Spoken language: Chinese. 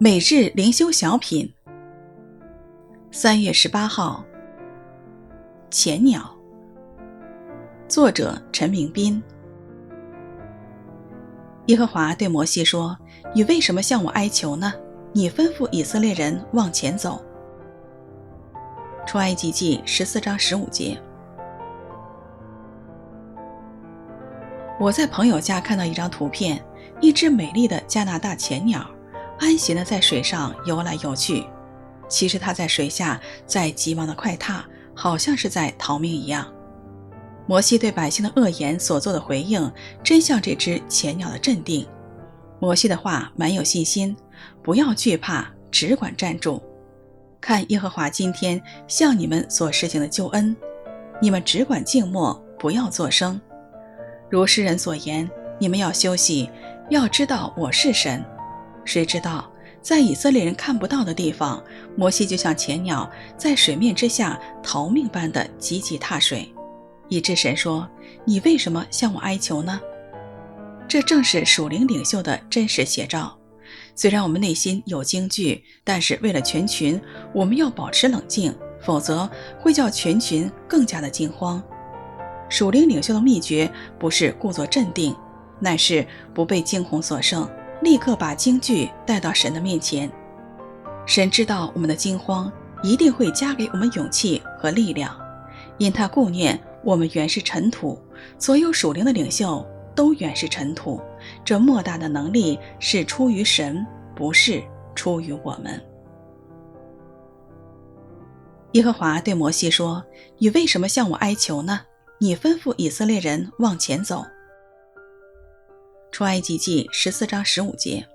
每日灵修小品，3月18号，前鸟，作者陈明斌。耶和华对摩西说：你为什么向我哀求呢？你吩咐以色列人往前走。出埃及记14章15节。我在朋友家看到一张图片，一只美丽的加拿大前鸟安闲地在水上游来游去，其实它在水下在急忙的快踏，好像是在逃命一样。摩西对百姓的恶言所做的回应，真像这只前鸟的镇定。摩西的话蛮有信心，不要惧怕，只管站住。看耶和华今天向你们所实行的救恩，你们只管静默，不要作声。如诗人所言，你们要休息，要知道我是神。谁知道在以色列人看不到的地方，摩西就像前鸟在水面之下逃命般的急急踏水，以致神说：你为什么向我哀求呢？这正是属灵领袖的真实写照。虽然我们内心有惊惧，但是为了全群，我们要保持冷静，否则会叫全群更加的惊慌。属灵领袖的秘诀不是故作镇定，乃是不被惊恐所胜，立刻把惊惧带到神的面前。神知道我们的惊慌，一定会加给我们勇气和力量，因他顾念我们原是尘土，所有属灵的领袖都原是尘土。这莫大的能力是出于神，不是出于我们。耶和华对摩西说：你为什么向我哀求呢？你吩咐以色列人往前走。出埃及记14章15节。